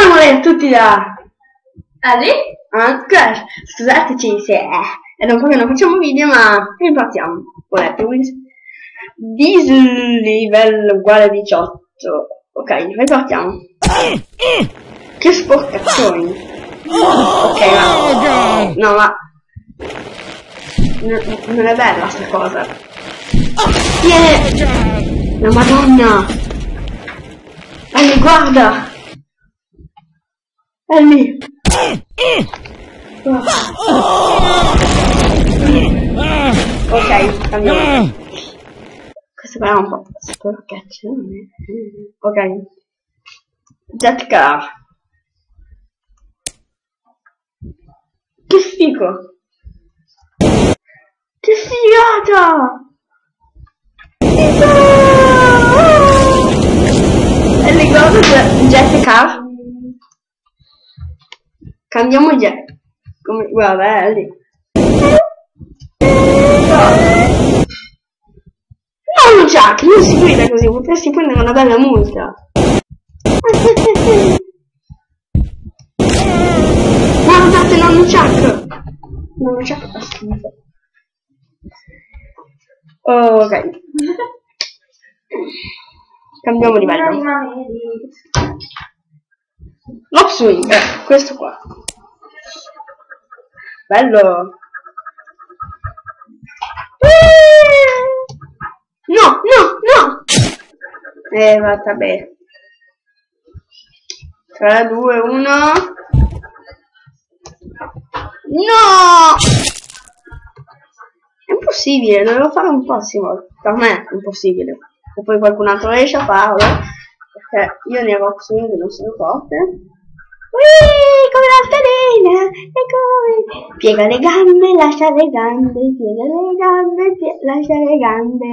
Amore a tutti da Ali? Crash. Scusateci se è da un po' che non facciamo video, ma ripartiamo. Volete dislivello uguale 18. Ok, ripartiamo. Che sporcazioni. Ok, ma no, ma non è bella sta cosa. La Madonna. Ellie, guarda. Ellie. Ok, cambiamo. Questo qua è un po' sporcaccione. Ok. Jet car. Che figo. Che figata. E ricordo jet car. Cambiamo jet. Come, guarda, è lì. No, Jack, non si guida così, potresti prendere una bella multa. Guardate, nonno Jack. Nonno Jack fa schifo. Ok. Cambiamo livello. L'upswing, questo qua. Bello. No. Vabbè. 3, 2, 1. No! È impossibile, dovevo fare un prossimo. Per me è impossibile. Se poi qualcun altro riesce a farlo, perché io nei rock swing non sono forte. Come l'altalena, e come piega le gambe, lascia le gambe, piega le gambe, lascia le gambe.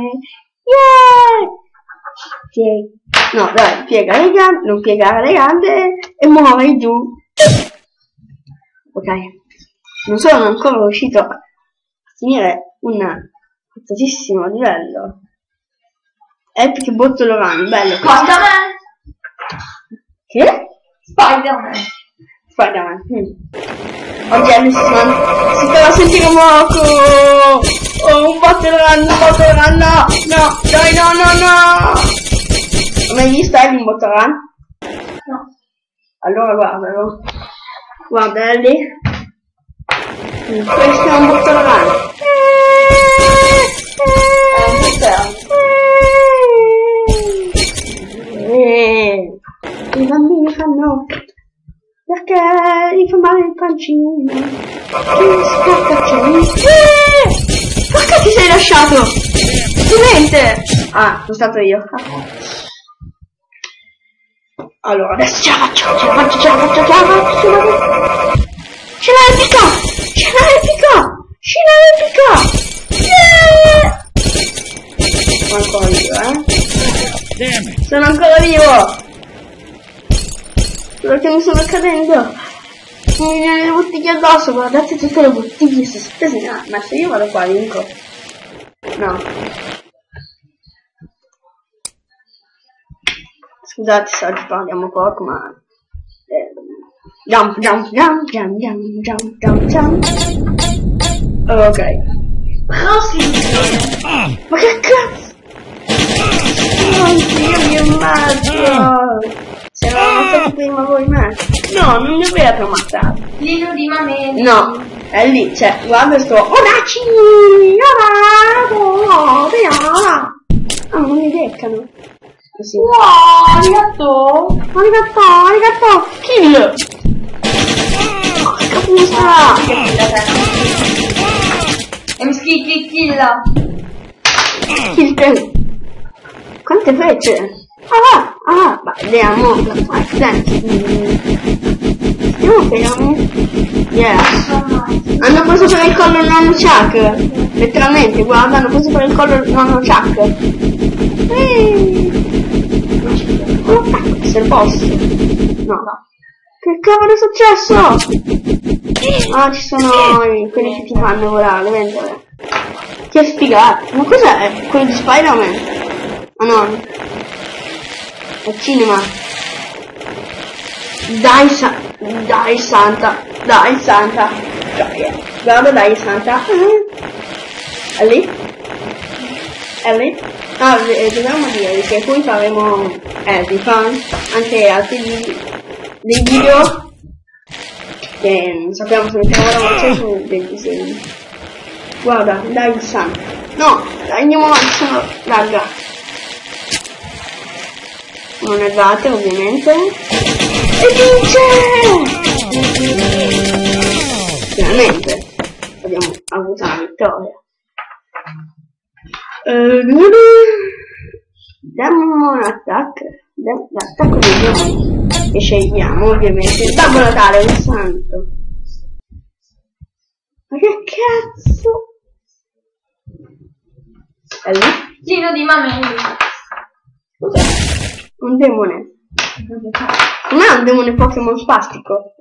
No, dai, piega le gambe, non piegare le gambe e muori giù. Ok, non sono ancora riuscito a finire un alto livello. Epic Bottle Run, bello. Spider-Man! Che? Spider-Man. Oggi è si stava a sentire un moco. Oh, un Bottle Run, no, dai, no. Hai mai visto un Bottle Run? No. Allora guardalo. Guarda lì. Questo è un Bottle Run. I bambini fanno perché gli fa male il pancino. Perché ti sei lasciato? Studente! Ah, sono stato io. Allora adesso ce la faccio. Scena epica! Ancora io, sono ancora vivo! Solo che mi sono cadendo! Mi viene le bottiglie addosso, guardate tutte le bottiglie sospese. Ma se io vado qua vinco. No. Scusate se oggi parliamo poco, ma jump. Ok. Ma che cazzo? Oddio, mi ammazzo! Se non ammazzate prima voi me. No, non mi avete ammazzato. Lino di Mameli. No, è lì, cioè, guarda sto. Odaci! Non mi beccano. Così. Wow, Arigato! Kill! Porca puttana! Kill te! Quante frecce? Vediamo. Stiamo fermi. Hanno preso per il collo il nonno Chuck. Letteralmente, guarda, hanno preso per il collo il nonno Chuck. Se il boss. No. Che cavolo è successo? Ci sono quelli che ti fanno volare, vendere. Che figata. Ma cos'è? Quello di Spider-Man? Ah no. Al cinema. Dai Santa. Guarda, dai Santa. Ellie? Dobbiamo dire che poi faremo di fan anche altri dei video che non sappiamo se mettiamo la voce su dei disegni. Guarda, dai Santa. No, dai, andiamo avanti, sono larga. Non errate ovviamente. E vince! Finalmente abbiamo avuto una vittoria. Demon attack. L'attacco dei demoni che scegliamo ovviamente. Babbo Natale, un santo. Ma che cazzo? È lì? Gino di Mameli. Cos'è? Un demone. Non è un demone Pokémon spastico.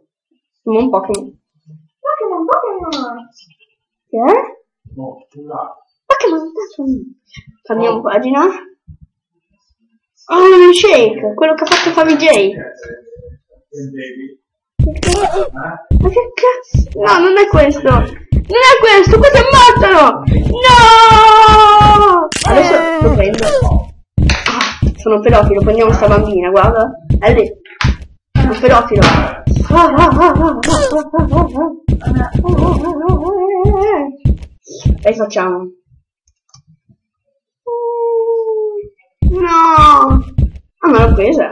Non un Pokémon. Pokémon. Che è? Pokémon. Cambiamo pagina. Oh, un shake. Quello che ha fatto Favij. Ma che cazzo? No, non è questo. Questo è Mottolo. No! Adesso lo prendo. Sono pedofilo, prendiamo sta bambina, guarda. È lì. Sono pedofilo. E facciamo. No! Ah, me l'ho presa.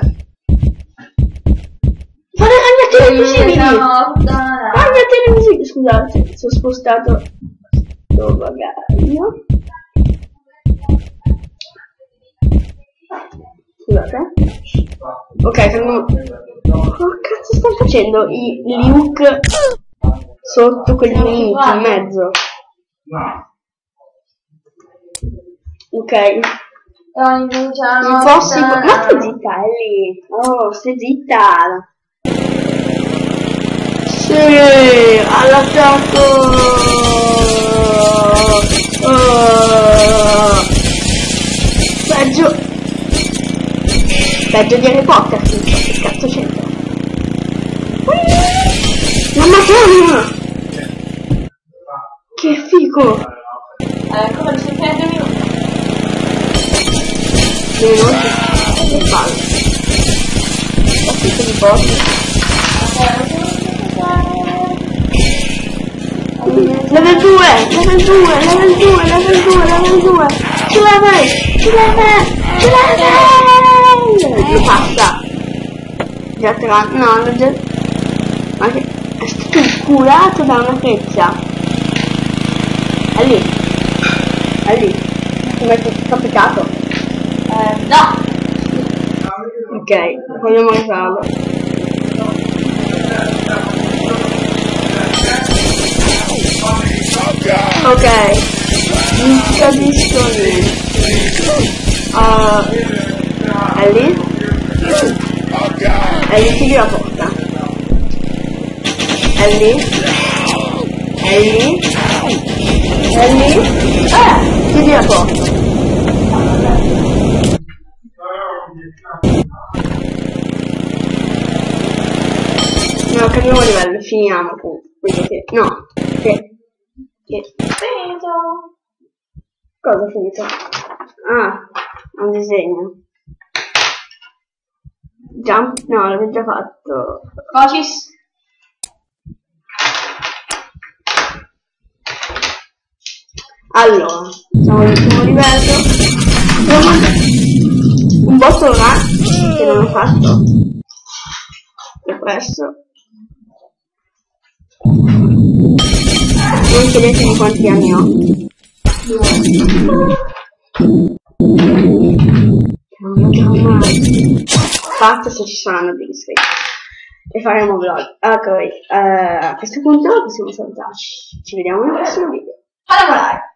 Fare ragnatele invisibili! Ragnatele invisibili, scusate, sono spostato sto bagaglio. Scusate. Ok, sono... Cosa cazzo sto facendo? I Luke sotto quegli nemici in mezzo. Ok. Non posso... Ma stai zitta, Ellie. Oh, stai zitta. Sì, all'attacco. Peggio di Harry Potter, che cazzo c'entra? Mamma mia! Che figo! Come si prende minuti? Che palle. La figa di posto. Level 2! Ce la fai! Lo passa! Già te la... No, non già... Ma che... È stato inculato da una freccia! È lì! Come è capitato? No! Ok, vogliamo rifarlo. Ok, non capisco niente. Ellie, chiudi la porta. Ellie, chiudi la porta. No, cambiamo livello, finiamo qui. No, che... Finito. Cosa ho finito? Ah, un disegno. Jump? No, l'avevo già fatto. Cocis. Allora, siamo all'ultimo livello. Un botto là che non ho fatto. Depresso. Non chiedetemi quanti anni ho. Basta se ci saranno degli iscritti. E faremo vlog. Ok, a questo punto possiamo salutarci. Ci vediamo nel prossimo video. Allora.